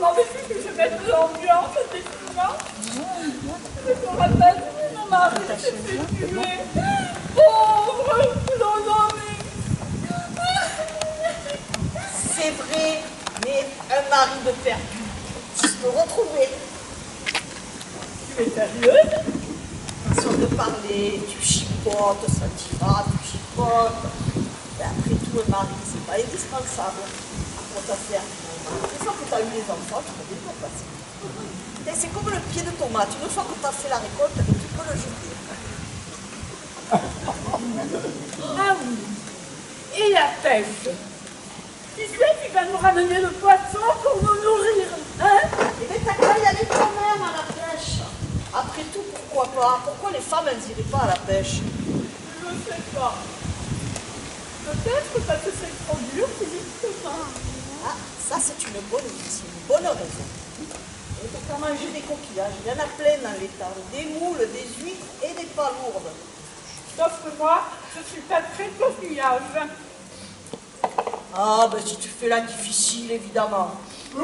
comment veux-tu que je mette de l'ambiance à tes souvenirs? Je me rappelle, mon mari s'est fait tuer. Pauvre, non, C'est vrai, mais un mari de perdu, tu peux retrouver. Tu es sérieuse? Façon de parler, tu chipotes, ça t'ira, tu chipotes. Et après tout, un mari, c'est pas indispensable pour ta ferme. Une fois que tu as eu les enfants, tu peux bien passer. C'est comme le pied de tomate. Une fois que tu as fait la récolte, tu peux le jeter. Ah oui. Et la pêche? Tu sais, tu vas nous ramener le poisson pour nous nourrir, hein? Eh bien, t'as qu'à y aller toi-même à la pêche. Après tout, pourquoi pas? Pourquoi les femmes, elles n'iraient pas à la pêche? Je ne sais pas. Peut-être parce que c'est trop dur physiquement. Ah, ça, c'est une bonne raison. Et pour faire manger des coquillages, il y en a plein dans l'étang. Des moules, des huîtres et des palourdes. Sauf que moi, je ne suis pas très coquillage. Ah, ben si tu fais la difficile, évidemment. Et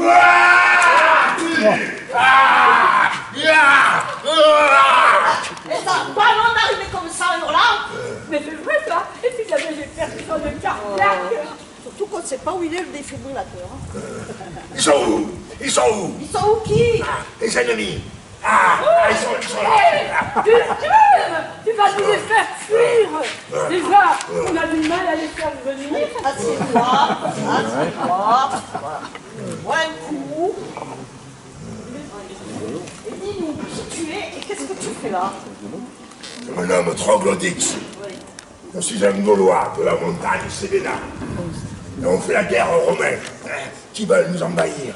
ça, pas non d'arriver comme ça en hurlant. Mais c'est vrai ça. Et si j'avais des personnes de cardiaque. Surtout qu'on ne sait pas où il est le défibrillateur. Ils sont où? Ils sont où? Ils sont où qui? Les ennemis. Ils sont là. Tu vas nous les faire fuir. Déjà, on a du mal à les faire venir. Assieds-toi. Bois un coup. Et dis-nous qui tu es et qu'est-ce que tu fais là? Je me nomme Troglodyx. Je suis un Gaulois de la montagne Sévéna. Et on fait la guerre aux Romains, qui veulent nous envahir.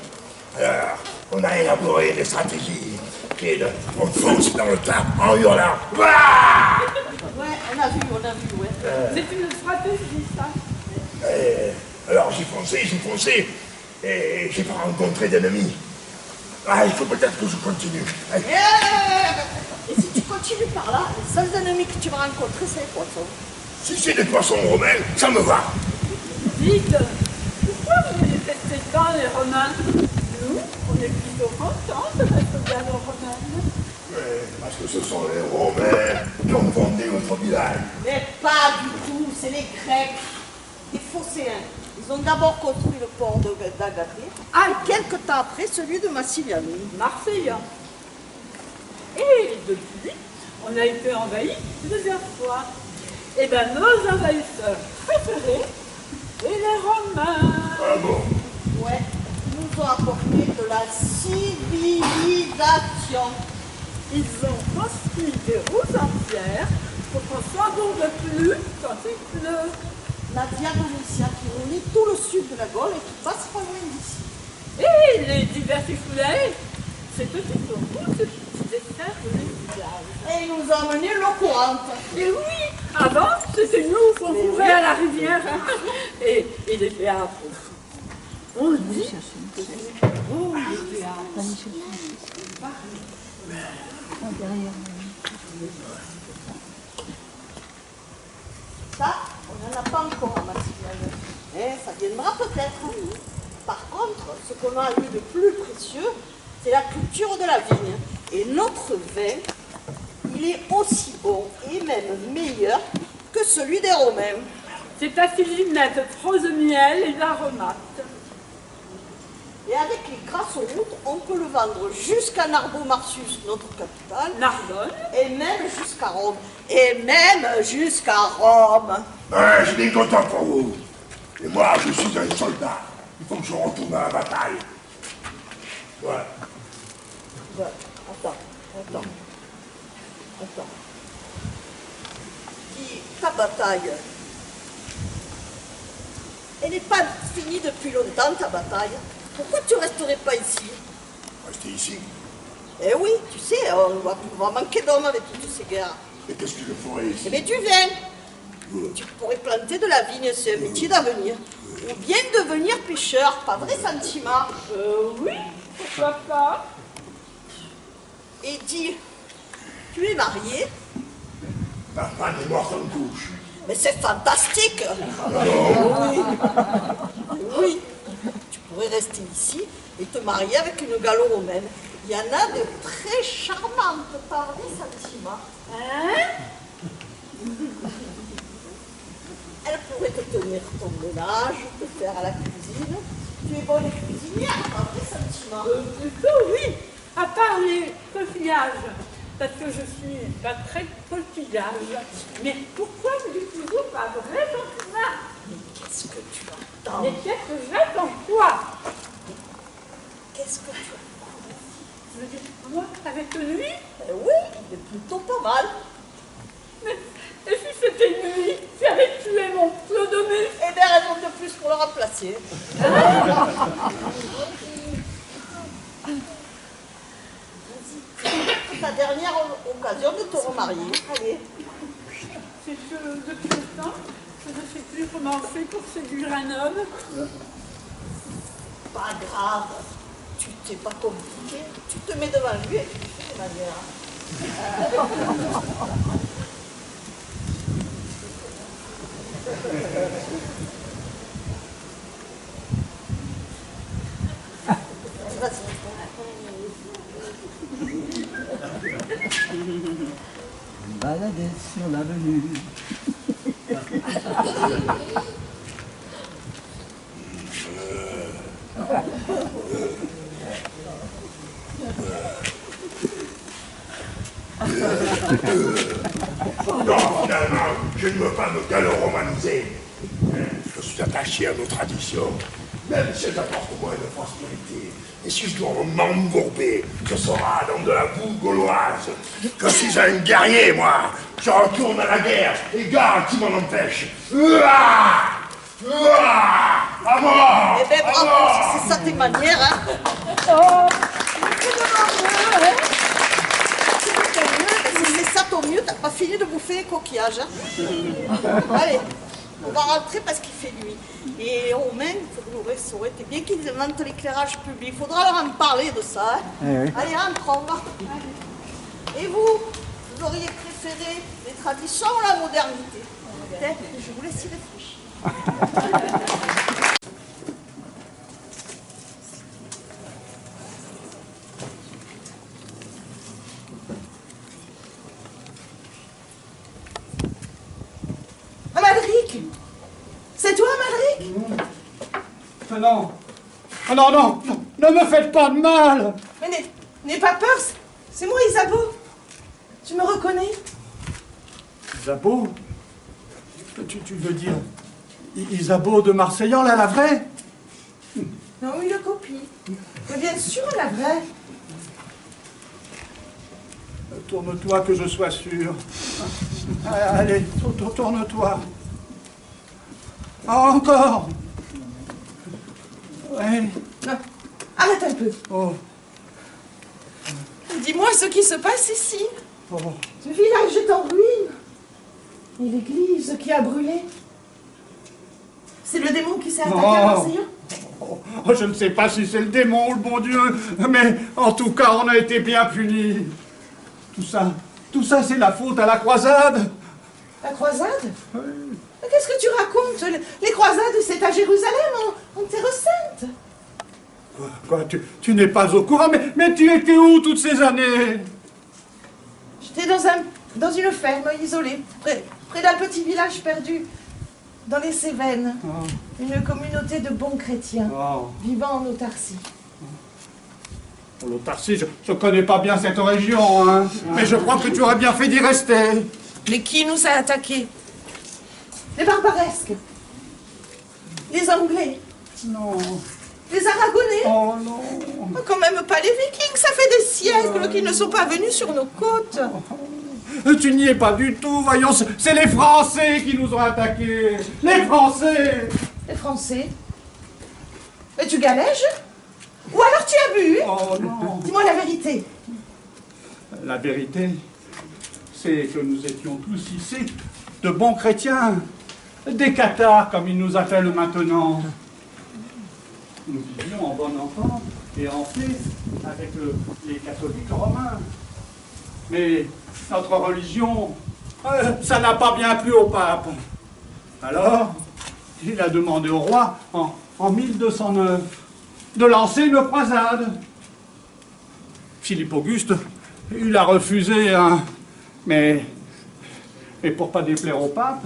Alors, on a élaboré des stratégies qui est de... On fonce dans le tas en hurlant. Ouah! Ouais, on a vu, ouais. C'est une stratégie, ça. Alors j'ai foncé, et j'ai pas rencontré d'ennemis. Il faut peut-être que je continue. Et si tu continues par là, les seuls ennemis que tu vas rencontrer, c'est les poissons. Si c'est des poissons romains, ça me va. Dites, pourquoi vous détestez tant les Romains? Nous, on est plutôt contents de mettre bien aux Romains. Parce que ce sont les Romains qui ont fondé notre village. Mais pas du tout, c'est les Grecs, les Phocéens. Ils ont d'abord construit le port d'Agathée, et quelques temps après celui de Massilianum. Marseillais. Et depuis, on a été envahis plusieurs fois. Et bien, nos envahisseurs préférés, et les Romains. Ah bon? Ouais, ils nous ont apporté de la civilisation. Ils ont construit des routes entières pour qu'on s'embourbe plus quand il pleut. La Via Domitia qui relie tout le sud de la Gaule et qui passe pas loin d'ici. Et les diversifulés, ces petites routes qui desservent les villages. Et ils nous ont amené l'eau courante. Et oui, avant, c'était nous qu'on courait à la rivière. Et les théâtres. On dit que c'est beau, les théâtres. Ça, on n'en a pas encore à Massilianum. Mais ça viendra peut-être. Par contre, ce qu'on a eu de plus précieux, c'est la culture de la vigne. Et notre vin, il est aussi bon et même meilleur que celui des Romains. C'est à Siginette, prose miel et aromates. Et avec les grasses routes, on peut le vendre jusqu'à Narbo-Marcius, notre capitale. Narbonne. Et même jusqu'à Rome. Et même jusqu'à Rome. Je suis bien content pour vous. Et moi, je suis un soldat. Il faut que je retourne à la bataille. Ouais. Attends. Ta bataille, elle n'est pas finie depuis longtemps, ta bataille. Pourquoi tu resterais pas ici? Restez ici. Eh oui, tu sais, on va manquer d'hommes avec toutes ces guerres. Et qu'est-ce que je ferai ici? Eh bien, du vin. Tu pourrais planter de la vigne, c'est un métier d'avenir. Ou bien devenir pêcheur, pas vrai, Santima? Oui, pourquoi pas? Et dis, tu es marié? Ma femme est morte en couche. Mais c'est fantastique! Non. Oui, tu pourrais rester ici et te marier avec une gallo-romaine. Il y en a de très charmantes par les sentiments. Hein? Elle pourrait te tenir ton ménage, te faire à la cuisine. Tu es bonne cuisinière par les sentiments. Plutôt oui, à part les coquillages, parce que je suis pas très coquillage. Mais pourquoi me dites toujours pas vrai gentiment? Mais qu'est-ce que tu attends? Mais qu'est-ce que j'attends toi? Qu'est-ce que tu attends? Je me dis, moi, avec lui? Oui, il est plutôt pas mal. Mais, et si c'était lui qui avait tué mon Clodomus? Et des raisons de plus pour le remplacer. C'est ta dernière occasion de te remarier. Allez. C'est que depuis le temps, je ne sais plus comment on fait pour séduire un homme. Pas grave. Tu t'es pas compliqué. Tu te mets devant lui et tu fais des manières. Baladais sur l'avenue. Non, finalement, je ne veux pas me gallo-romaniser. Je suis attaché à nos traditions, même si elles apportent moins de prospérité. Et si je dois m'embourber, ce sera dans de la boue gauloise. Je suis un guerrier, moi. Je retourne à la guerre, et garde qui m'en empêche. Ouah! Ouah! À mort! Eh bien, À bravo, mort! si c'est ça tes manières, hein. Si c'est ça ton mieux, t'as pas fini de bouffer les coquillages, hein. Allez, on va rentrer parce qu'il fait nuit. Et Romain, ça aurait été bien qu'ils inventent l'éclairage public. Il faudra leur en parler de ça, hein. Eh oui. Allez, rentrons, on va. Et vous auriez préféré les traditions ou la modernité? Peut-être, je vous laisse y réfléchir. Amalric! C'est toi, Amalric? Non. Oh non, non, non, ne me faites pas de mal. Mais n'aie pas peur, c'est moi, Isabeau. Tu me reconnais? Isabeau? Tu veux dire Isabeau de Marseillan, là, la vraie? Non, une copie. Mais bien sûr, la vraie. Tourne-toi que je sois sûr. Allez, tourne-toi. Encore. Ouais. Non, arrête un peu. Oh, Dis-moi ce qui se passe ici. oh. Ce village est en ruine. Et l'église qui a brûlé. C'est le démon qui s'est attaqué à Marseillan? Oh, je ne sais pas si c'est le démon ou le bon Dieu, mais en tout cas, on a été bien punis. Tout ça, c'est la faute à la croisade. La croisade? Mais qu'est-ce que tu racontes? Les croisades, c'est à Jérusalem, en Terre Sainte. Quoi, tu n'es pas au courant, mais tu étais où toutes ces années? J'étais dans une ferme isolée, près d'un petit village perdu, dans les Cévennes. Oh. Une communauté de bons chrétiens, Oh. vivant en autarcie. L'autarcie, je ne connais pas bien cette région, hein, mais je crois que tu aurais bien fait d'y rester. Mais qui nous a attaqués? Les barbaresques. Les Anglais. Non. Les Aragonais. Oh non. Oh, quand même pas les Vikings, ça fait des siècles qu'ils ne sont pas venus sur nos côtes. Tu n'y es pas du tout, voyons, c'est les Français qui nous ont attaqués. Les Français. Les Français. Mais tu galèges? Ou alors tu as bu? Oh non. Dis-moi la vérité. La vérité, c'est que nous étions tous ici de bons chrétiens, des cathares comme ils nous appellent maintenant. Nous vivions en bonne entente et en paix avec les catholiques romains. Mais notre religion, ça n'a pas bien plu au pape. Alors, il a demandé au roi, en 1209, de lancer une croisade. Philippe Auguste, il a refusé, hein, mais pour pas déplaire au pape,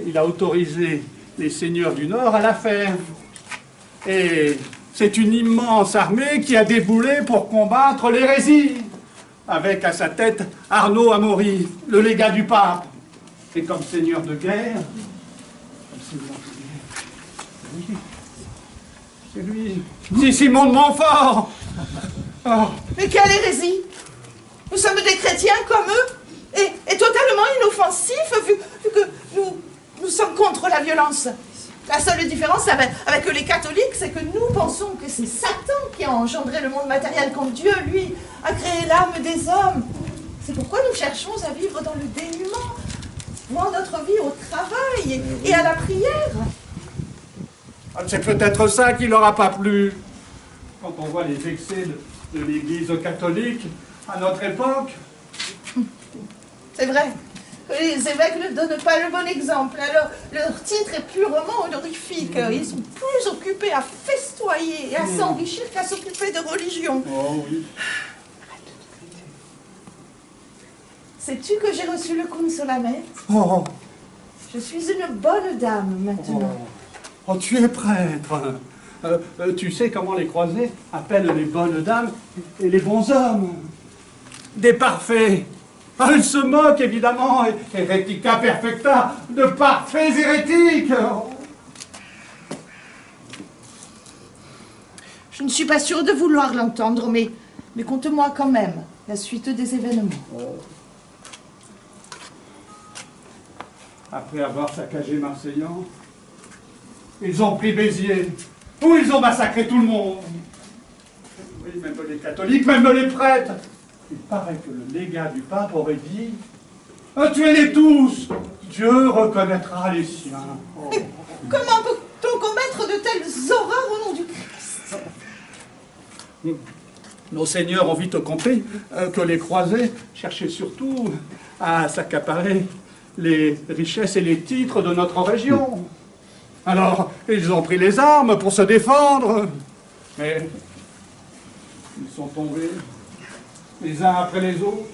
il a autorisé les seigneurs du Nord à la faire. Et c'est une immense armée qui a déboulé pour combattre l'hérésie, avec à sa tête Arnaud Amaury, le légat du pape. Et comme seigneur de guerre, c'est lui. C'est Simon de Montfort. Oh. Mais quelle hérésie! Nous sommes des chrétiens comme eux, et totalement inoffensifs, vu que nous sommes contre la violence. La seule différence avec les catholiques, c'est que nous pensons que c'est Satan qui a engendré le monde matériel, quand Dieu, lui, a créé l'âme des hommes. C'est pourquoi nous cherchons à vivre dans le dénuement, voir notre vie au travail et à la prière. C'est peut-être ça qui leur a pas plu. Quand on voit les excès de l'Église catholique à notre époque. C'est vrai. Les évêques ne donnent pas le bon exemple. Alors, leur titre est purement honorifique. Ils sont plus occupés à festoyer et à s'enrichir qu'à s'occuper de religion. Oh oui. Sais-tu que j'ai reçu le consolamètre? Oh, Je suis une bonne dame maintenant. oh, tu es prêtre. Tu sais comment les croisés appellent les bonnes dames et les bons hommes? Des parfaits. Ah, ils se moquent évidemment, hérética perfecta, de parfaits hérétiques. Je ne suis pas sûre de vouloir l'entendre, mais conte-moi quand même la suite des événements. Après avoir saccagé Marseillan, ils ont pris Béziers, où ils ont massacré tout le monde. Oui, même les catholiques, même les prêtres. Il paraît que le légat du pape aurait dit « Tuez-les tous, Dieu reconnaîtra les siens. Oh. » Comment peut-on commettre de telles horreurs au nom du Christ? Nos seigneurs ont vite compris que les croisés cherchaient surtout à s'accaparer les richesses et les titres de notre région. Alors, ils ont pris les armes pour se défendre, mais ils sont tombés les uns après les autres.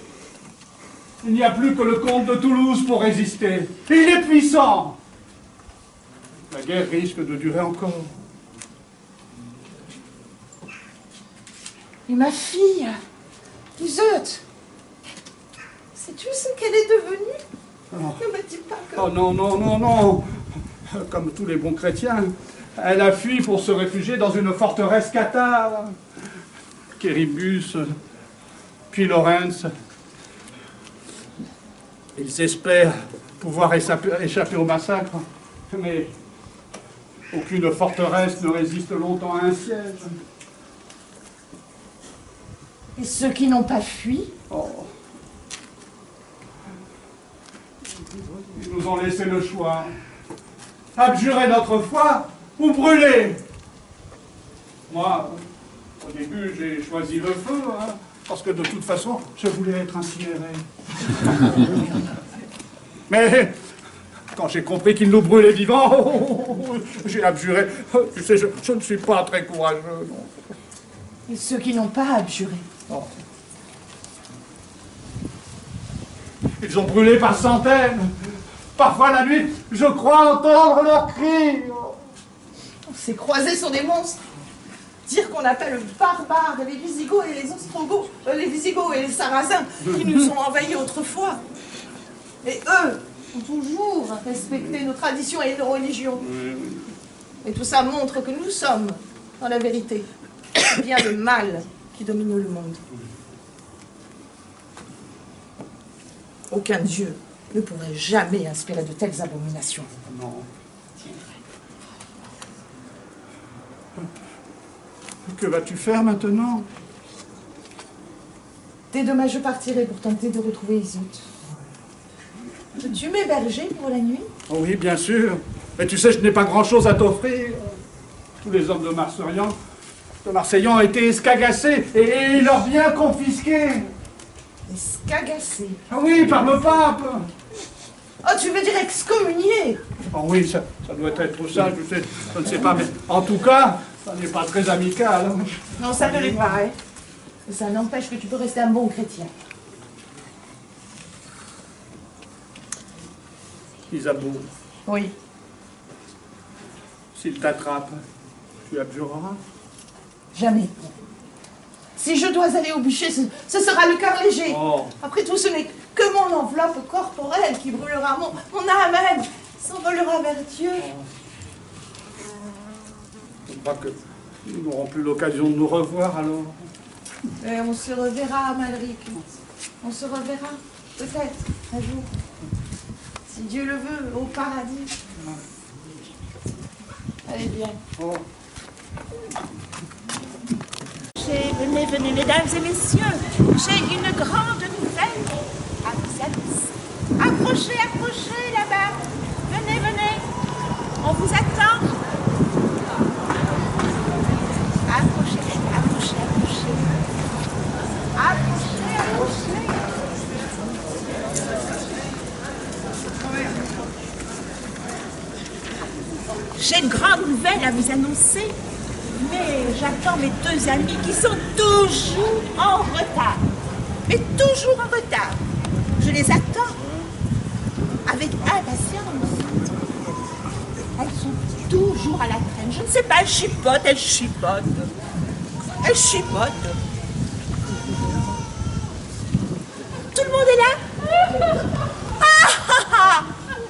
Il n'y a plus que le comte de Toulouse pour résister. Il est puissant. La guerre risque de durer encore. Et ma fille, Iseut, sais-tu ce qu'elle est devenue? Oh. Ne me dis pas que... Oh non, non, non, non. Comme tous les bons chrétiens, elle a fui pour se réfugier dans une forteresse cathare. Quéribus, puis Lorenz. Ils espèrent pouvoir échapper au massacre, mais aucune forteresse ne résiste longtemps à un siège. Et ceux qui n'ont pas fui? Oh. Ils nous ont laissé le choix. Abjurer notre foi ou brûler. Moi, au début, j'ai choisi le feu, hein, parce que de toute façon, je voulais être incinéré. Mais quand j'ai compris qu'ils nous brûlaient vivants, j'ai abjuré. Tu sais, je ne suis pas très courageux. Non. Et ceux qui n'ont pas abjuré? Oh. Ils ont brûlé par centaines. Parfois la nuit, je crois entendre leurs cris. Ces croisés sont des monstres. Dire qu'on appelle barbares les Visigoths et les Ostrogoths, les Visigoths et les Sarrasins qui nous ont envahis autrefois. Et eux ont toujours respecté nos traditions et nos religions. Et tout ça montre que nous sommes, dans la vérité, bien le mal qui domine le monde. Aucun dieu ne pourrait jamais inspirer de telles abominations. Non. Que vas-tu faire maintenant? Dès demain, je partirai pour tenter de retrouver Iseut. Veux-tu m'héberger pour la nuit? Oh oui, bien sûr. Mais tu sais, je n'ai pas grand-chose à t'offrir. Tous les hommes de Marseillan ont été escagassés et leurs biens confisqués. Escagassés? Ah oui, par le pape. Oh, tu veux dire excommunié? Oh oui, ça doit être ça, je ne sais pas. Mais en tout cas, Ça n'est pas très amical. Hein. Non, ça ne l'est pas, hein. Ça n'empêche que tu peux rester un bon chrétien. Isabeau, Oui. s'il t'attrape, tu abjureras. Jamais. Si je dois aller au bûcher, ce sera le cœur léger. Oh. Après tout, ce n'est que mon enveloppe corporelle qui brûlera. Mon âme même s'envolera vers Dieu. Je crois que nous n'aurons plus l'occasion de nous revoir alors. Et on se reverra, Malric. On se reverra, peut-être, un jour. Si Dieu le veut, au paradis. Allez, bien. Oh. Venez, venez, mesdames et messieurs, j'ai une grande nouvelle à vous annoncer. Approchez, approchez là-bas. Venez, venez. On vous attend. Approchez, approchez, approchez. Approchez, approchez. J'ai une grande nouvelle à vous annoncer. Mais j'attends mes deux amis qui sont toujours en retard. Mais toujours en retard. Je les attends avec impatience. Elles sont toujours à la traîne. Je ne sais pas, elles chipotent, elles chipotent. Elles chipotent. Tout le monde est là? Ah,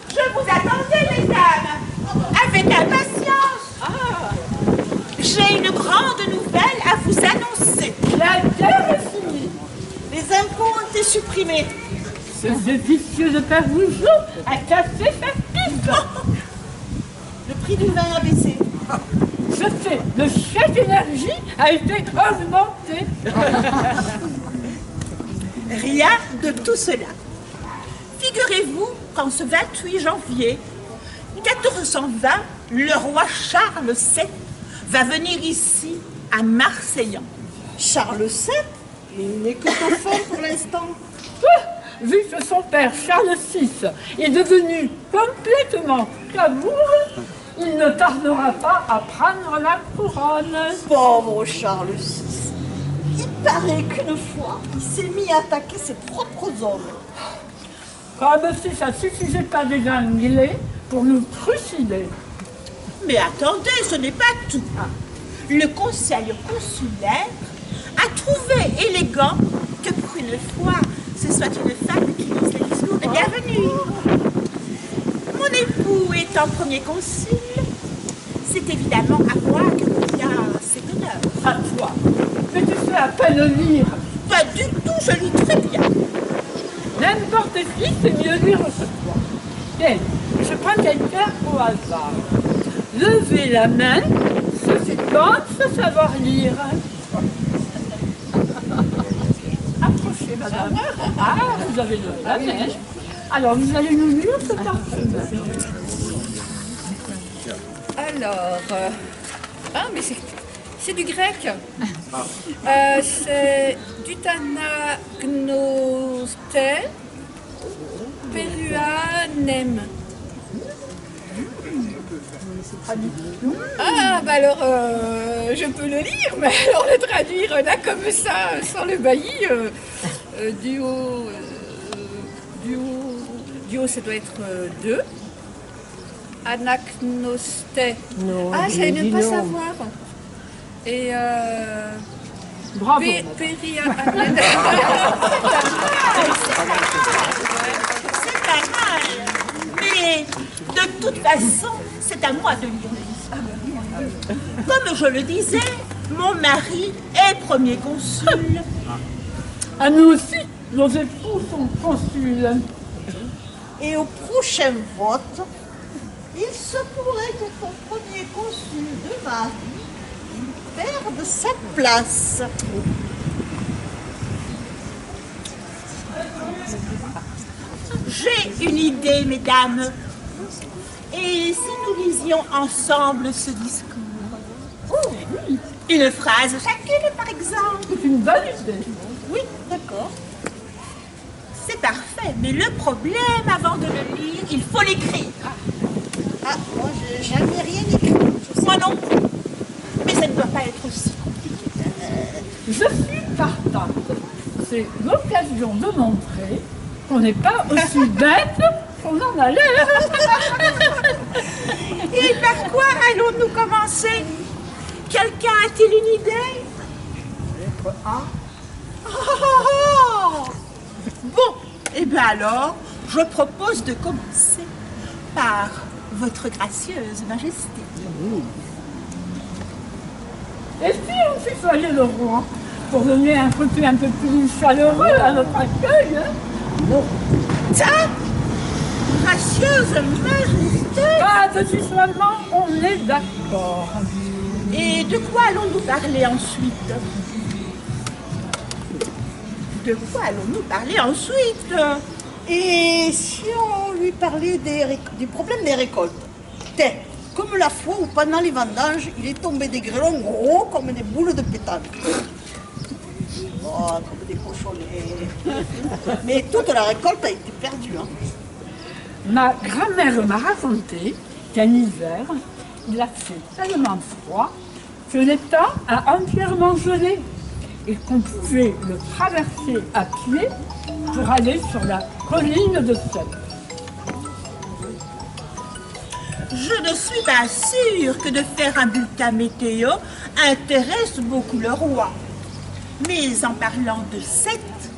je vous attendais, mesdames, avec impatience. J'ai une grande nouvelle à vous annoncer. La guerre est finie. Les impôts ont été supprimés. Ce vicieux de Père Rougeau a cassé sa pipe. Le prix du vin a baissé. Je sais, le chèque énergie a été augmenté. Rien de tout cela. Figurez-vous qu'en ce 28 janvier 1420, le roi Charles VII va venir ici à Marseillan. Charles VII, il n'est que enfant pour l'instant. Vu que son père Charles VI est devenu complètement cabourg, il ne tardera pas à prendre la couronne. Pauvre Charles VI. Il paraît qu'une fois, il s'est mis à attaquer ses propres hommes. Comme si ça suffisait pas d'égangler pour nous trucider. Mais attendez, ce n'est pas tout. Le conseil consulaire a trouvé élégant que pour une fois, ce soit une femme qui lise les discours de bienvenue. Mon époux étant premier consul, c'est évidemment à moi que revient cet honneur. À toi. Mais tu sais à peine lire. Pas du tout, je lis très bien. N'importe qui sait mieux lire que toi. Tiens, je prends quelqu'un au hasard. Levez la main, ceux qui pensent savoir lire. Approchez, madame. Ah, vous avez levé la main. Alors, vous allez nous lire ce parfum. Alors, ah, mais c'est du grec. C'est du Tanagnosté, Peruanem. Ah, bah alors, je peux le lire, mais alors le traduire là comme ça, sans le bailli, du haut, ça doit être 2. Anagnosté. Ah, j'allais ne pas savoir. Et Bravo. Péria-Amen. C'est pas mal. Mais de toute façon, c'est à moi de lire. Comme je le disais, mon mari est premier consul. À nous aussi, nos époux sont consuls. Et au prochain vote, il se pourrait que ton premier consul de mari perde sa place. J'ai une idée, mesdames. Et si nous lisions ensemble ce discours? Une phrase chacune, par exemple. C'est une bonne idée. Oui, d'accord. C'est parfait, mais le problème, avant de le lire, il faut l'écrire. Ah, moi, j'ai jamais rien écrit. Moi non plus. Mais ça ne doit pas être aussi compliqué. Je suis partante. C'est l'occasion de montrer qu'on n'est pas aussi bête qu'on en a l'air. Et par quoi allons-nous commencer? Quelqu'un a-t-il une idée? Lettre A. Oh! Bon, et bien alors, je propose de commencer par votre gracieuse majesté. Et si on tutoyait le roi pour donner un côté un peu plus chaleureux à notre accueil, hein? Non. Ça, gracieuse majesté. Pas de tutoiement, on est d'accord. Et de quoi allons-nous parler ensuite? De quoi allons-nous parler ensuite? Et si on lui parlait du problème des récoltes? Tiens, comme la fois où pendant les vendanges, il est tombé des grêlons gros comme des boules de pétanque. Oh, comme des cochonnets. Mais toute la récolte a été perdue. Hein. Ma grand-mère m'a raconté qu'un hiver, il a fait tellement froid que l'étang a entièrement gelé et qu'on pouvait le traverser à pied pour aller sur la colline de Sète. Je ne suis pas sûre que de faire un bulletin météo intéresse beaucoup le roi. Mais en parlant de Sète,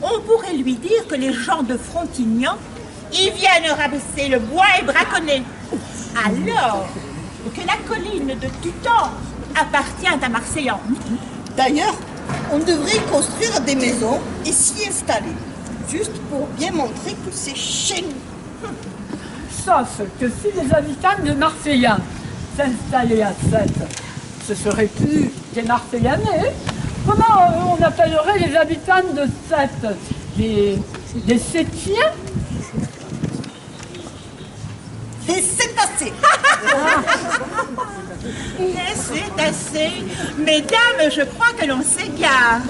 on pourrait lui dire que les gens de Frontignan, ils viennent ramasser le bois et braconner. Alors que la colline de Tutan appartient à Marseillan. D'ailleurs, on devrait y construire des maisons et s'y installer. Juste pour bien montrer que c'est chez nous. Sauf que si les habitants de Marseillan s'installaient à Sète, ce serait plus des Marseillanais. Comment on appellerait les habitants de Sète? Des Sétiens? Et c'est assez. C'est assez. Mesdames, je crois que l'on s'égare.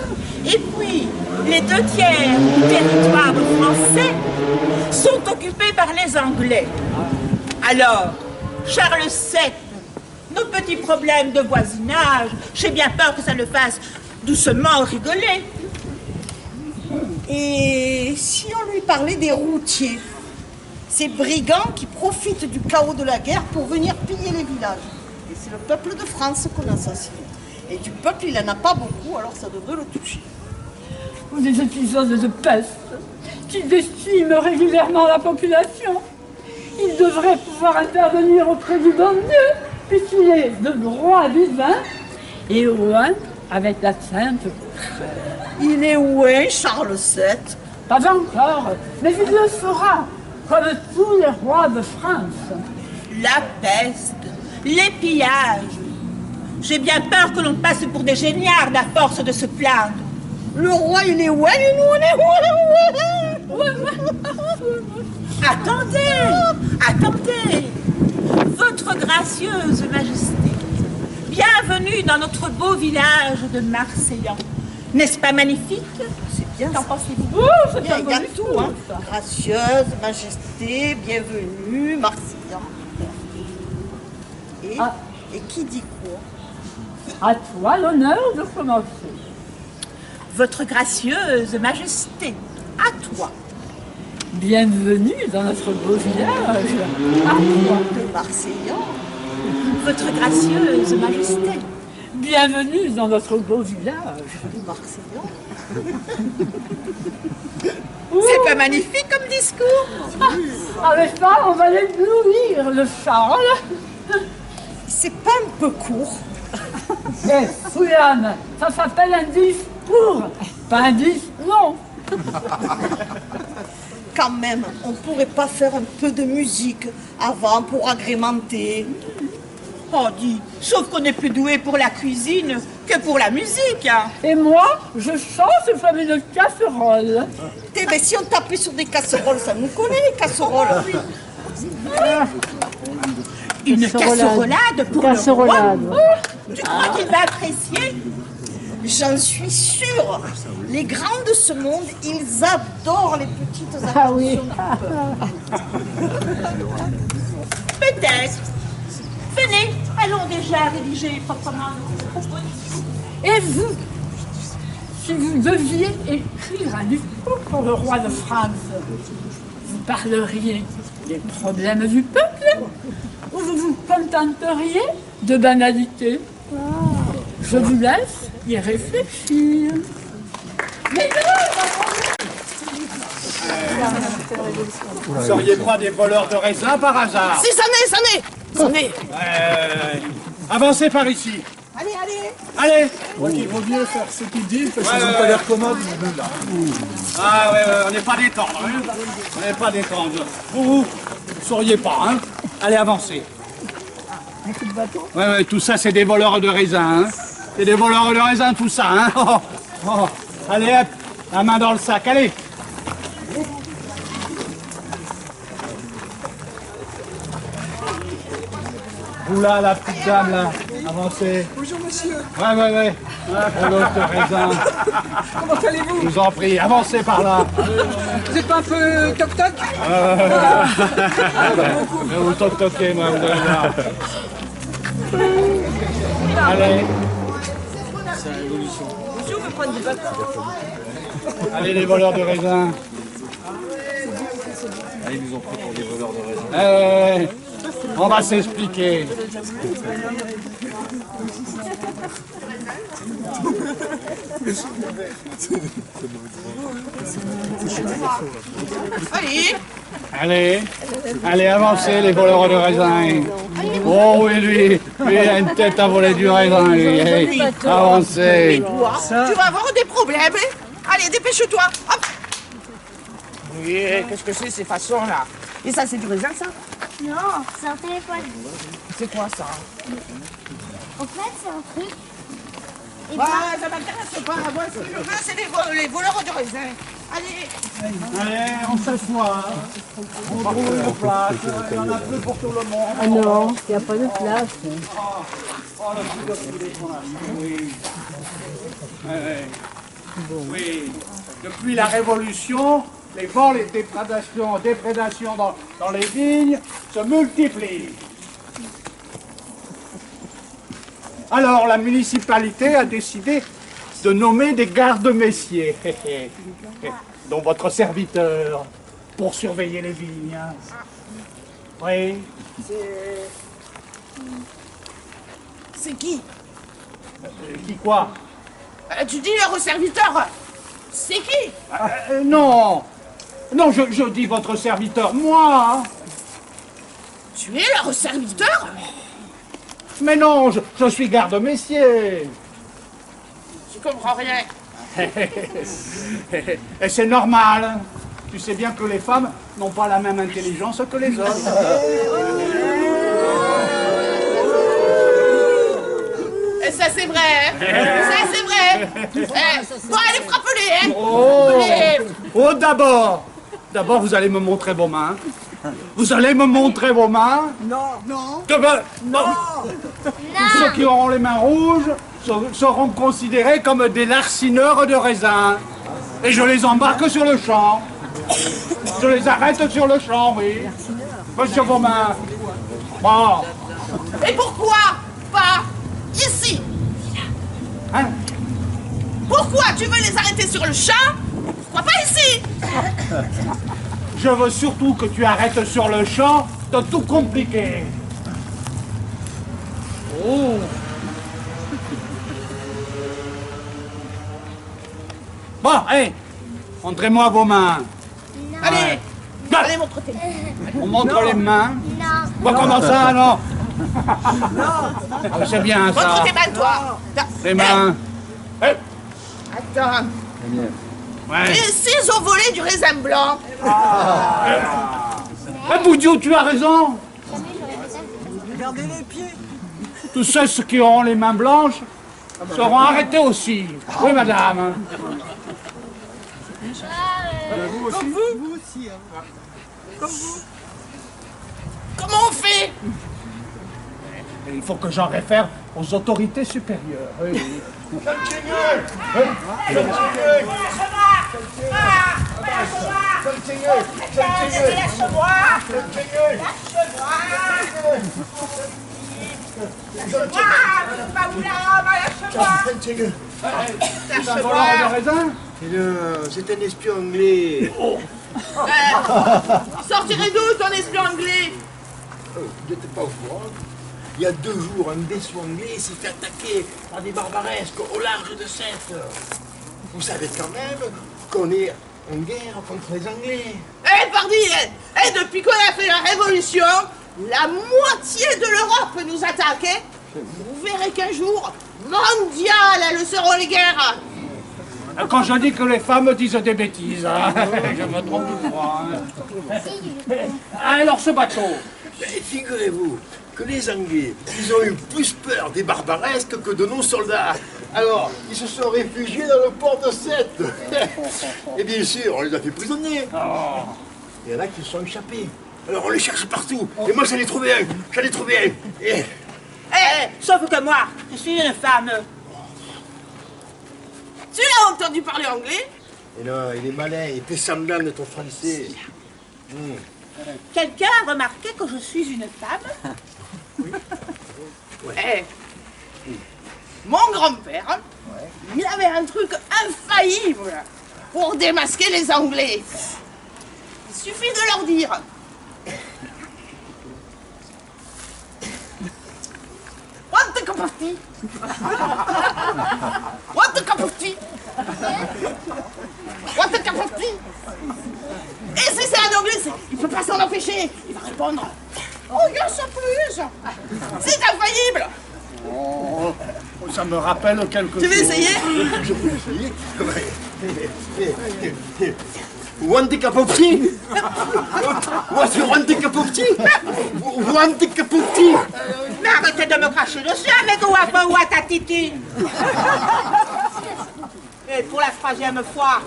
Et puis, les 2 tiers du territoire français sont occupés par les Anglais. Alors, Charles VII, nos petits problèmes de voisinage, j'ai bien peur que ça le fasse doucement rigoler. Et si on lui parlait des routiers? Ces brigands qui profitent du chaos de la guerre pour venir piller les villages. Et c'est le peuple de France qu'on assassine. Et du peuple, il n'en a pas beaucoup, alors ça devrait le toucher. Ou des épisodes de peste qui déciment régulièrement la population. Il devrait pouvoir intervenir auprès du bon Dieu, puisqu'il est de droit divin et loin avec la sainte crème. Il est où, hein, Charles VII? Pas encore, mais il le sera, comme tous les rois de France. La peste, les pillages. J'ai bien peur que l'on passe pour des géniards à force de se plaindre. Le roi, il est où, hein, et nous, on est où? Attendez, votre gracieuse majesté, bienvenue dans notre beau village de Marseillan. N'est-ce pas magnifique? C'est bien. Qu'en pensez-vous? Oh, c'est Bien, un il y a bon tout, tour, hein. ça. Gracieuse, majesté, bienvenue, Marseillan. Et qui dit quoi? À toi l'honneur de commencer. Votre gracieuse majesté, à toi. Bienvenue dans notre beau village. À toi. De Marseillan. Votre gracieuse majesté. Bienvenue dans notre beau village. De Marseillan. C'est pas magnifique comme discours? Avec ça, on va l'éblouir, le Charles. C'est pas un peu court? Eh, Souliane, ça s'appelle un discours, pas un disque long. Quand même, on pourrait pas faire un peu de musique avant pour agrémenter? Oh, dis, sauf qu'on est plus doué pour la cuisine que pour la musique. Hein. Et moi, je chante comme une casserole. Eh ben, si on tapait sur des casseroles, ça nous connaît les casseroles. Une casserolade pour le roi. Oh, tu crois qu'il va apprécier? J'en suis sûre. Les grands de ce monde, ils adorent les petites actions. Ah oui. Peut-être. Venez, Allons déjà rédiger proprement nos propositions. Et vous, si vous deviez écrire un discours pour le roi de France, vous parleriez des problèmes du peuple ou vous vous contenteriez de banalités? Je vous laisse y réfléchir. Mais Vous ne seriez pas des voleurs de raisins par hasard? Si, c'en est. Avancez par ici. Allez, allez. Allez. Il vaut mieux faire ce qu'ils disent parce qu'ils n'ont pas l'air commodes. Ah ouais, on n'est pas des tendres, hein. On n'est pas des tendres. Vous ne sauriez pas, hein. Allez, avancez. Ouais, tout ça, c'est des voleurs de raisins, hein. C'est des voleurs de raisins, tout ça, hein. Oh. Allez, hop, la main dans le sac, allez. Vous là, la petite dame, là, avancez. Bonjour monsieur, Ouais. Voleurs de raisins. comment allez-vous? Je vous en prie, avancez par là. Vous êtes pas un peu toc-toc? Je vais vous toquer, moi, vous allez voir. Allez. Allez, les voleurs de raisins. Ils nous ont pris pour des voleurs de raisins. Ouais. On va s'expliquer. Allez, avancez les voleurs de raisins. Oh oui, lui, il a une tête à voler du raisin, lui. Hey, avancez. Tu vas avoir des problèmes, hein? Allez, dépêche-toi. Hop. Oui, qu'est-ce que c'est ces façons-là? Et ça, c'est du raisin, ça? Non, c'est un téléphone. C'est quoi, ça? En fait, c'est un truc. Et Ça m'intéresse pas. Moi, ce que je veux, c'est les voleurs de raisin. Allez. Allez, on s'assoit. On trouve une place. Il y en a plus pour tout le monde. Ah non, il n'y a pas de place. Oh, le coup de poulet qu'on a mis, oui. Oui. Depuis la Révolution, les vols et déprédations dans les vignes se multiplient. Alors, la municipalité a décidé de nommer des gardes-messiers, dont votre serviteur, pour surveiller les vignes. Oui. C'est qui? Qui quoi? Tu dis leur serviteur. C'est qui? Non, je dis votre serviteur, moi. Tu es leur serviteur? Mais non, je suis garde-messier. Je comprends rien. Et c'est normal. Tu sais bien que les femmes n'ont pas la même intelligence que les hommes. Et ça, c'est vrai. Ça, c'est vrai. Bon, allez, frappe-les, hein. Oh, d'abord, vous allez me montrer vos mains. Vous allez me montrer vos mains. Non. Non. Ceux qui auront les mains rouges seront considérés comme des larcineurs de raisins. Et je les embarque sur le champ. Je les arrête sur le champ, oui. Monsieur vos mains. Bon. Et pourquoi pas ici? Hein? Pourquoi tu veux les arrêter sur le champ? Pourquoi pas ici? Je veux surtout que tu arrêtes sur le champ de tout compliquer. Oh. Bon, allez, montrez-moi vos mains. Allez, Non. allez, montre tes mains. On montre les mains. non. Bon, comment ça, non? C'est bien Montre ça. tes mains, toi. Les mains. Eh, Attends. ouais. Et s'ils ont volé du raisin blanc? Boudiou, tu as raison. Regardez les pieds. Tous ceux qui auront les mains blanches seront arrêtés aussi. Oui, madame. Vous aussi. Comment on fait? Et il faut que j'en réfère aux autorités supérieures. Oui. C'est un voleur de raisin? C'est un espion anglais. Sortirez d'où ton espion anglais? Vous n'êtes pas au courant? Il y a 2 jours, un vaisseau anglais s'est fait attaquer par des barbaresques au large de Sète. Vous savez quand même qu'on est en guerre contre les Anglais. Eh, pardi, depuis qu'on a fait la révolution, la moitié de l'Europe nous attaque, hein. Vous verrez qu'un jour, mondial, elles seront les guerres. Quand je dis que les femmes disent des bêtises, hein, je me trompe de fois. Alors ce bateau. Figurez-vous que les Anglais, ils ont eu plus peur des barbaresques que de nos soldats. Alors, ils se sont réfugiés dans le port de Sète. Et bien sûr, on les a fait prisonniers. Il y en a qui se sont échappés. Alors on les cherche partout. Et moi j'en ai trouvé un. Et... Sauf que moi, je suis une femme. Tu l'as entendu parler anglais? Et non, il est malin, il fait semblant d'être français. Quelqu'un a remarqué que je suis une femme? Eh, mon grand-père, il avait un truc infaillible pour démasquer les Anglais. Il suffit de leur dire: Want a cup of tea? Want a cup of tea? Want a cup of tea? Et si c'est un anglais, il ne peut pas s'en empêcher. Il va répondre: oh, yes, please. C'est infaillible. Oh, ça me rappelle quelque chose. Tu veux essayer? Je peux essayer. Want a cup of tea? What you want a cup of tea? Want a cup of tea? Mais arrêtez de me cracher dessus avec Watatiti. Et pour la 3e fois,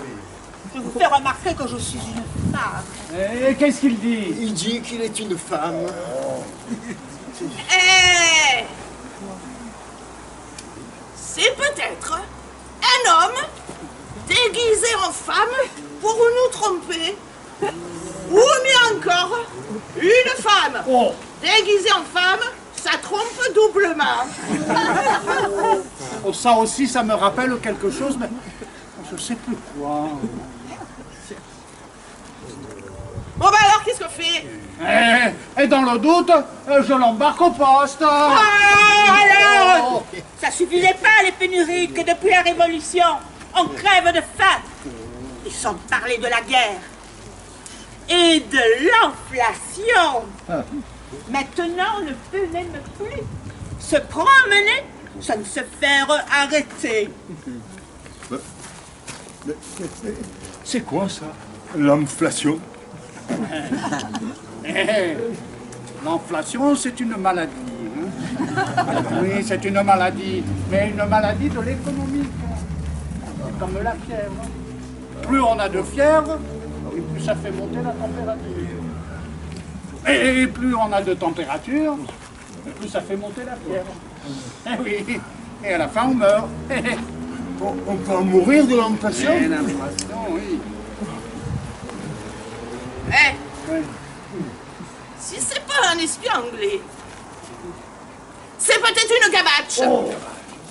je vous fais remarquer que je suis une femme. Et qu'est-ce qu'il dit? Il dit qu'il est une femme. Eh, c'est peut-être un homme déguisé en femme pour nous tromper. Ou mieux encore, une femme déguisée en femme, ça trompe doublement. Oh, ça aussi, ça me rappelle quelque chose, mais je sais plus quoi. Bon bah alors, qu'est-ce qu'on fait? Et dans le doute, je l'embarque au poste. Alors, ça suffisait pas les pénuries que depuis la Révolution, on crève de faim. Et sans parler de la guerre et de l'inflation. Maintenant, on ne peut même plus se promener sans se faire arrêter. C'est quoi ça? L'inflation? L'inflation, c'est une maladie. Hein. Oui, c'est une maladie, mais une maladie de l'économie. C'est comme la fièvre. Plus on a de fièvre, plus ça fait monter la température. Et plus on a de température, plus ça fait monter la fièvre. Eh oui, et à la fin on meurt. On peut en mourir de l'inflation? L'inflation, oui. Eh, si c'est pas un espion anglais, c'est peut-être une gabache.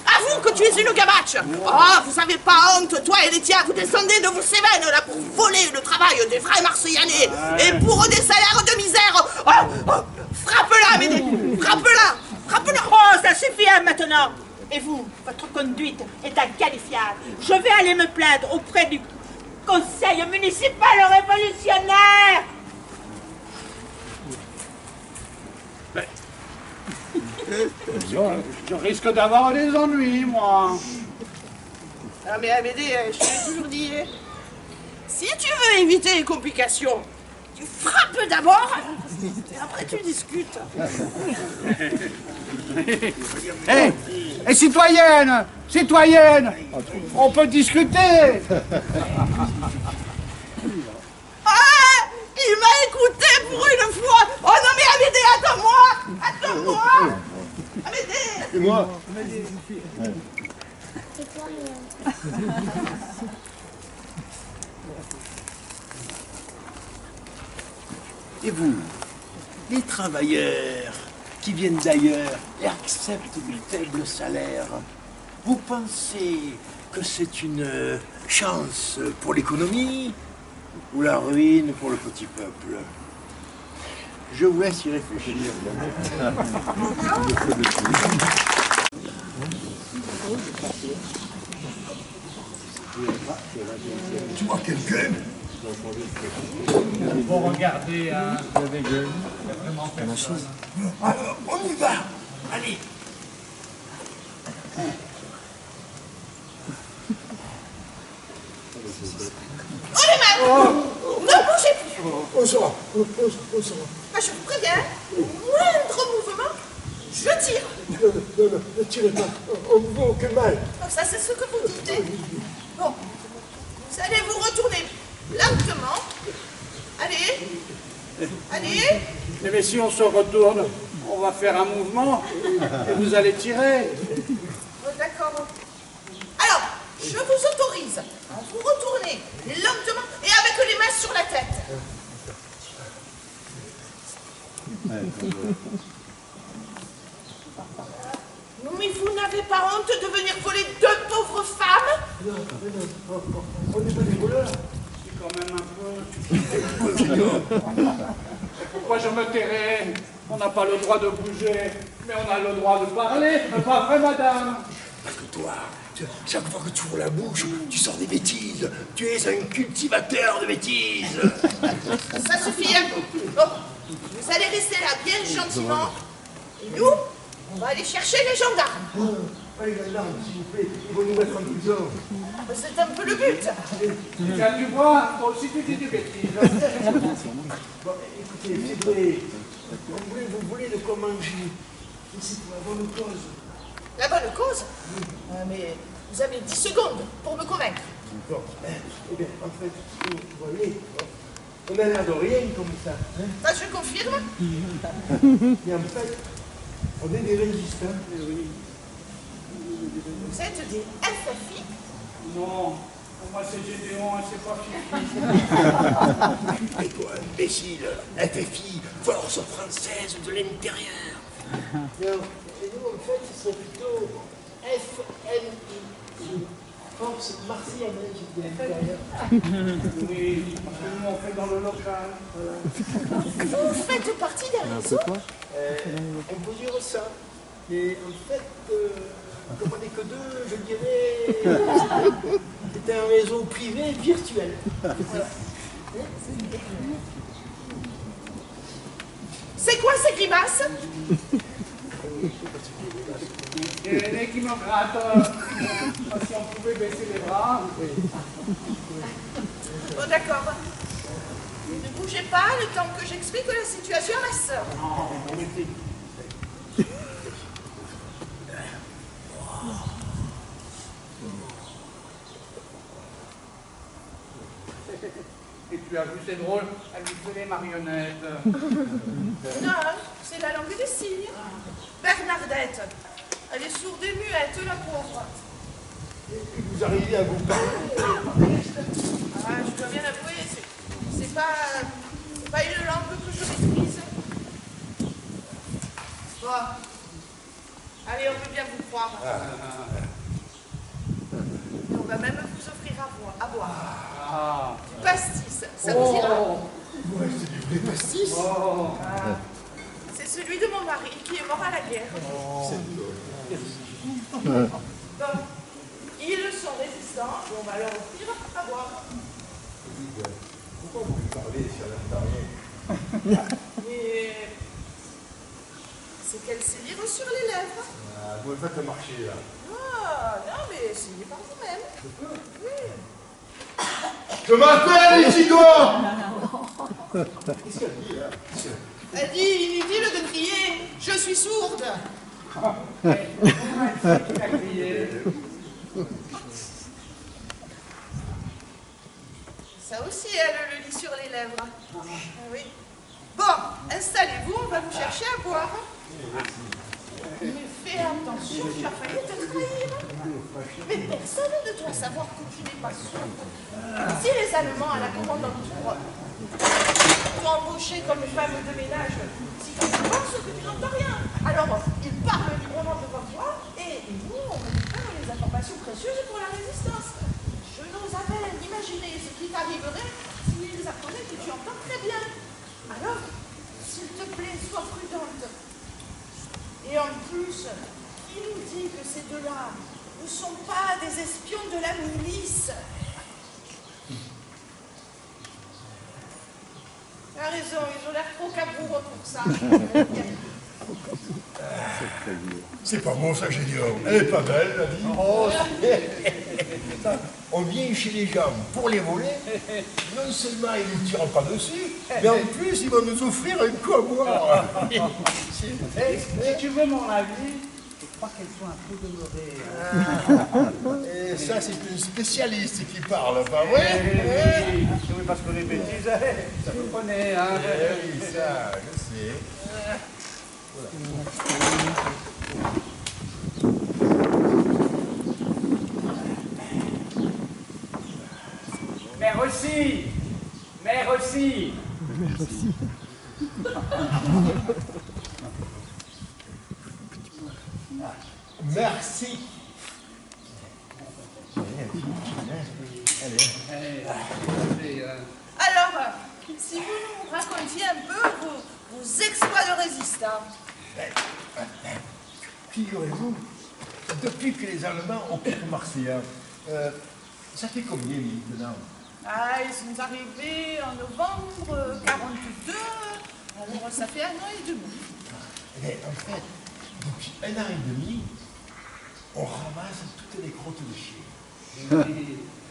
Avoue que tu es une gabache. Oh, vous avez pas honte, toi et les tiens, vous descendez de vos Cévennes là pour voler le travail des vrais Marseillais et pour des salaires de misère. Frappe-la, Médée, frappe-la, frappe-la. Oh, ça suffit hein, maintenant. Et vous, votre conduite est inqualifiable. Je vais aller me plaindre auprès du conseil municipal révolutionnaire. Je risque d'avoir des ennuis, moi. Ah mais Amédée, je t'ai toujours dit, si tu veux éviter les complications, tu frappes d'abord, et après tu discutes. Et citoyenne, on peut discuter. Ah, il m'a écouté pour une fois. Oh non mais Amédée, attends-moi. Amédée. Et moi? Et vous, les travailleurs, qui viennent d'ailleurs et acceptent de faibles salaires. Vous pensez que c'est une chance pour l'économie ou la ruine pour le petit peuple? Je vous laisse y réfléchir. Tu vois quelqu'un? Pour regarder, vraiment personne. Alors, on y va. Allez. Oh les mains! Ne bougez plus! On sera. Ah, je vous préviens, moindre mouvement, je tire. Non, ne tirez pas. On ne voit aucun mal. Oh, ça, c'est ce que vous dites. Bon, vous allez vous retourner lentement. Allez. Mais si on se retourne, on va faire un mouvement et vous allez tirer. Oh, d'accord. Alors, je vous autorise à vous retourner lentement et avec les mains sur la tête. Mais vous n'avez pas honte de venir voler deux pauvres femmes? Non, on n'est pas des voleurs. C'est quand même un peu... Pourquoi je me tairais? On n'a pas le droit de bouger, mais on a le droit de parler, pas vrai, madame? Parce que toi, chaque fois que tu ouvres la bouche, tu sors des bêtises. Tu es un cultivateur de bêtises. Ça suffit, hein? Bon, vous allez rester là bien gentiment. Et nous, on va aller chercher les gendarmes. Allez, gendarmes, s'il vous plaît, ils vont nous mettre en prison. C'est un peu le but. Tiens, tu vois, toi aussi tu dis des bêtises. Bon, écoutez, c'est vrai. Vous voulez de quoi manger. Mais c'est pour la bonne cause. La bonne cause? Mais vous avez 10 secondes pour me convaincre. Bon, eh bien, en fait, vous voyez, on a l'air de rien comme ça. Hein? Ça, je confirme. Et en fait, on est des résistants. Vous êtes des FFI? Non, pour moi c'est Gédéon et c'est pas Fifi. Et toi, imbécile, FFI, Force Française de l'Intérieur. Non, et nous, en fait, ce serait plutôt FMI, Force Martillaise de l'Intérieur. Oui, parce que nous on fait dans le local. Voilà. Vous faites partie d'un réseau? On peut dire ça. Mais en fait, comme on n'est que deux, je dirais, c'est un réseau privé virtuel. Voilà. C'est quoi ces grimaces? Il y a l'aîné qui me gratte. Si on pouvait baisser les bras. Bon, d'accord. Ne bougez pas le temps que j'explique la situation à ma sœur. Et tu as vu, c'est drôle, elle lui fait les marionnettes. Non, c'est la langue des signes. Bernadette, elle est sourde et muette, la pauvre. Et vous arrivez à vous parler. Ah, je dois bien avouer, c'est pas une langue que je maîtrise. Bon. Allez, on peut bien vous croire. Et on va même vous offrir à boire. Du pastis, ça vous ira? Ouais, c'est du vrai pastis. C'est celui de mon mari qui est mort à la guerre. Bon, ils sont résistants et on va leur offrir à boire. Pourquoi vous lui parlez si elle n'aime pas rien? Mais c'est qu'elle sait lire sur les lèvres. Vous me faites marcher là. Ah, non, mais essayez par vous-même. Oui. Je m'appelle Isidore. Qu'est-ce qu'elle dit là? Elle dit inutile de crier, je suis sourde. Ça aussi, elle le lit sur les lèvres. Ah oui. Bon, installez-vous, on va vous chercher à boire. Mais fais attention, tu as failli te trahir. Mais personne ne doit savoir que tu n'es pas sourde. Si les Allemands à la commande en tour t'ont embauché comme femme de ménage si tu penses que tu n'entends rien? Alors, ils parlent librement devant toi et nous, on récupère les informations précieuses pour la résistance. Je n'ose à peine imaginer ce qui t'arriverait s'ils apprenaient que tu entends très bien. Alors, s'il te plaît, sois prudente. Et en plus, qui nous dit que ces deux-là ne sont pas des espions de la milice? Tu as raison, ils ont l'air trop cabroureux pour ça. C'est pas bon ça, Gédéon. Elle est pas belle, la vie. Oh, on vient chez les gens pour les voler. Non seulement ils ne tirent pas dessus, mais en plus ils vont nous offrir un coup à boire. Si tu veux mon avis, je crois qu'elles sont un peu demeurées. Et ça, c'est une spécialiste qui parle, pas vrai? Oui, parce que les bêtises, ça vous connaît, hein. Oui, ça, je sais. Mère aussi. Mère aussi. Merci. Alors, si vous nous racontiez un peu vos exploits de résistants. Figurez-vous, depuis que les Allemands occupent Marseille, ça fait combien maintenant? Ah, ils sont arrivés en novembre 42, alors ça fait 1 an et demi. Mais en fait, depuis 1 an et demi, on ramasse toutes les crottes de chien.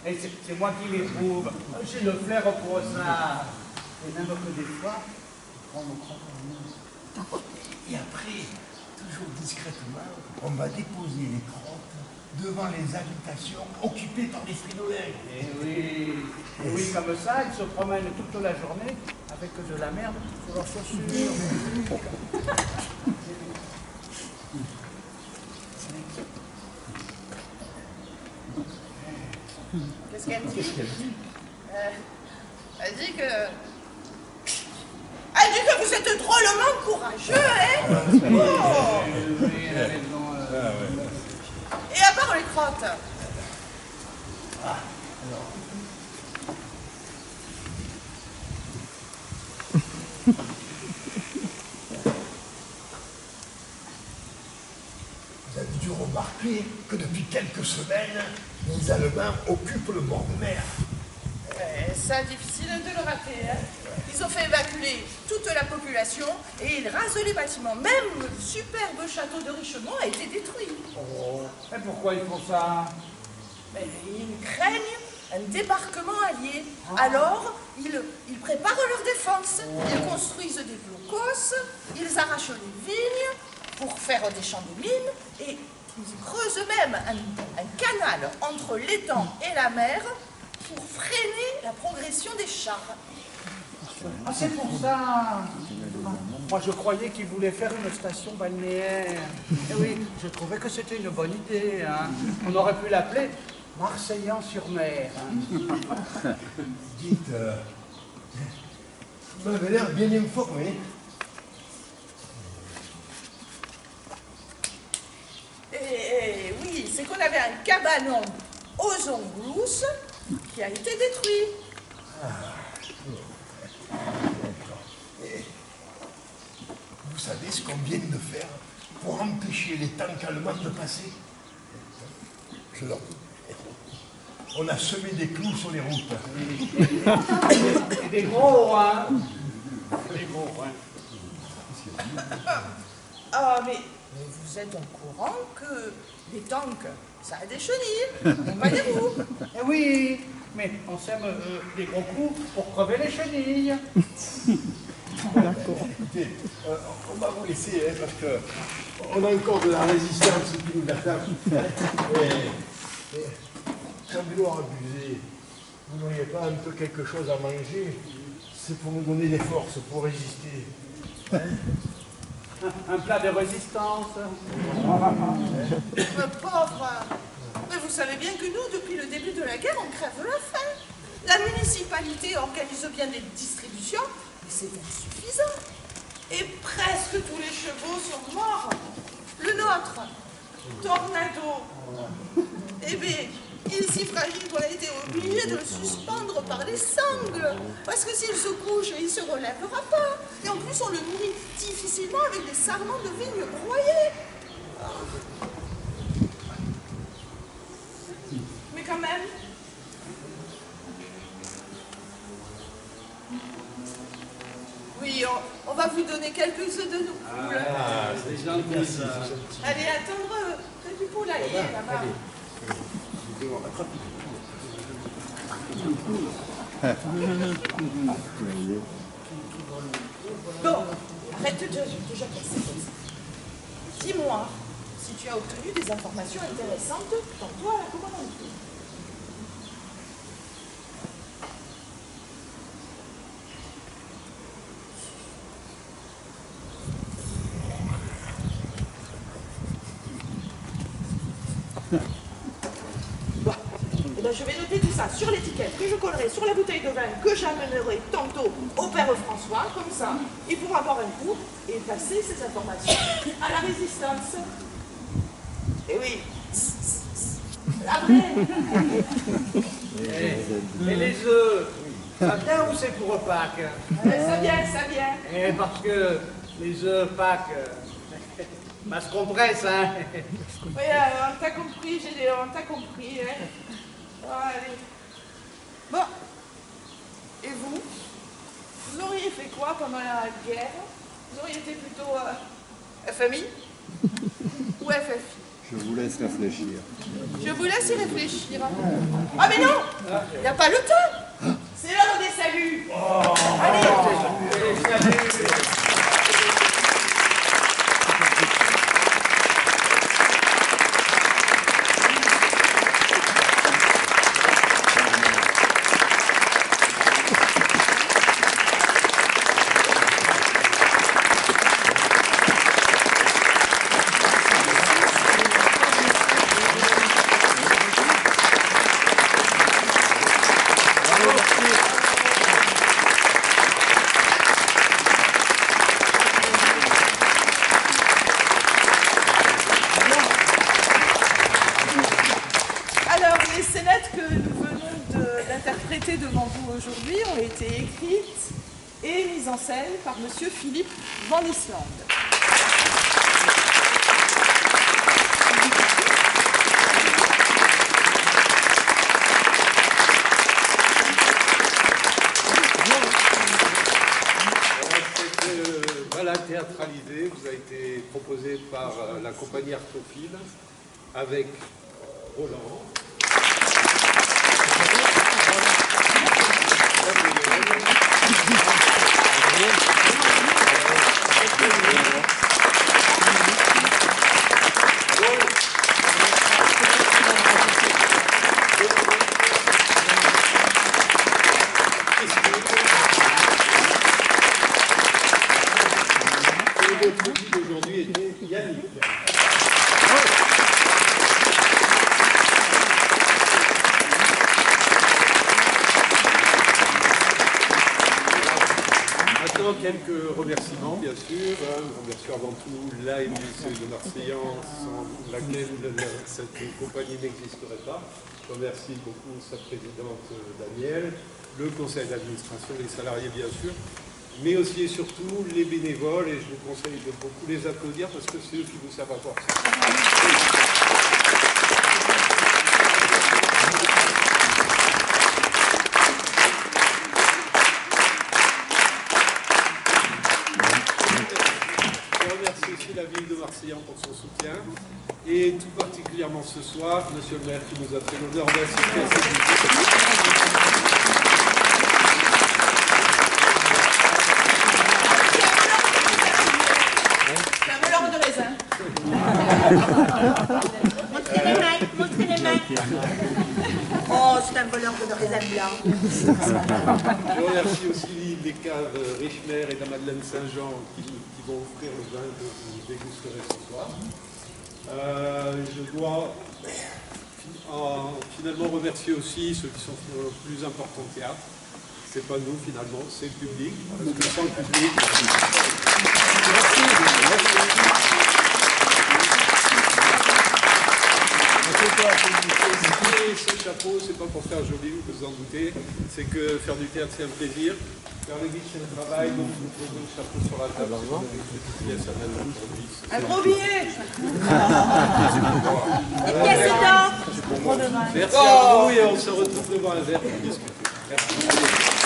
Et c'est moi qui les trouve. J'ai le flair pour ça. Et même que des fois, on me croit comme nous. Et après, toujours discrètement, on va déposer les crottes devant les habitations occupées par les fridolins. Et oui, comme ça, ils se promènent toute la journée avec de la merde sur leurs chaussures. Qu'est-ce qu'elle dit? Elle dit que... Elle dit que vous êtes drôlement courageux, hein? Oh. Oui, elle a raison. Et à part les crottes? Vous avez dû remarquer que depuis quelques semaines, les Allemands occupent le bord de mer. C'est difficile de le rater, hein? Ils ont fait évacuer toute la population et ils rasent les bâtiments. Même le superbe château de Richemont a été détruit. Mais pourquoi ils font ça? Mais ils craignent un débarquement allié. Alors, ils préparent leur défense. Ils construisent des blocos, ils arrachent les vignes pour faire des champs de mines et ils creusent même un canal entre l'étang et la mer pour freiner la progression des chars. Ah, c'est pour ça. Moi, je croyais qu'ils voulaient faire une station balnéaire. Et oui, je trouvais que c'était une bonne idée. Hein. On aurait pu l'appeler Marseillan-sur-Mer. Hein. Dites, vous m'avez l'air bien informé. Et oui, c'est qu'on avait un cabanon aux Onglousses qui a été détruit. Vous savez ce qu'on vient de faire pour empêcher les tanks allemands de passer? Je leur dis. On a semé des clous sur les routes. Et des gros, hein. Des gros, hein. Ah, mais vous êtes au courant que les tanks, ça a des chenilles, comprenez-vous? Eh oui, mais on sème des gros coups pour crever les chenilles. Écoutez, on va vous laisser, hein, parce que on a encore de la résistance qui nous attaque. Et sans vouloir abuser, vous n'auriez pas un peu quelque chose à manger? C'est pour nous donner des forces, pour résister. Hein? Un plat de résistance. Mais pauvre, mais vous savez bien que nous, depuis le début de la guerre, on crève la faim. La municipalité organise bien des distributions, Mais c'est insuffisant. Et presque tous les chevaux sont morts. Le nôtre, Tornado, eh bien, il est si fragile qu'on a été obligé de le suspendre par les sangles. Parce que s'il se couche, il ne se relèvera pas. Et en plus, on le nourrit difficilement avec des sarments de vigne broyés. Mais quand même, oui, on va vous donner quelques œufs de nos poules. Ah, c'est gentil ça. Allez, attendre près du poulailler là-bas. Bon, arrête de déjà casser comme ça. Dis-moi si tu as obtenu des informations intéressantes tantôt à la commandanture. Bon, eh ben, je vais noter tout ça sur l'étiquette que je collerai sur la bouteille de vin que j'amènerai tantôt au père François, comme ça, il pourra boire un coup et passer ces informations à la résistance. Eh oui, après. Et les œufs, ça vient ou c'est pour Pâques? Ça vient, ça vient. Et parce que les œufs Pâques, bah, se compresse, hein. Oui, on t'a compris, Gédéon, on t'a compris. Hein. Bon, allez. Bon. Et vous? Vous auriez fait quoi pendant la guerre? Vous auriez été plutôt FMI ou FFI? Je vous laisse réfléchir. Je vous laisse y réfléchir. Ah mais non! Il n'y a pas le temps! C'est l'heure des saluts! Allez! devant vous aujourd'hui ont été écrites et mises en scène par M. Philippe Van Island. Cette balade théâtralisée vous a été proposée par la compagnie Artophile avec Roland. Et votre public aujourd'hui était Yannick. Maintenant, quelques remerciements, bien sûr. Je remercie avant tout la MJC de Marseillan, sans laquelle cette compagnie n'existerait pas. Je remercie beaucoup sa présidente Danielle, le conseil d'administration, les salariés, bien sûr, mais aussi et surtout les bénévoles, et je vous conseille de beaucoup les applaudir parce que c'est eux qui vous servent à voir ça. La ville de Marseillan pour son soutien et tout particulièrement ce soir, monsieur le maire qui nous a fait l'honneur d'assister à cette visite. C'est un melon de raisin. Montrez les mains, montrez les mains. Oh, c'est un voleur de raisin blanc. Je remercie aussi les caves Richmer et la Madeleine Saint-Jean qui vont offrir le vin que vous dégusterez ce soir. Je dois finalement remercier aussi ceux qui sont le plus importants au théâtre, C'est pas nous finalement, c'est le public. Parce que sans le public. Ce chapeau, c'est pas pour faire joli, vous vous en doutez, c'est que faire du théâtre c'est un plaisir, faire le guide c'est un travail, donc nous posons le chapeau sur la table. Un gros billet. Et pièces d'or. Merci à vous et on se retrouve devant un verre pour discuter. Merci.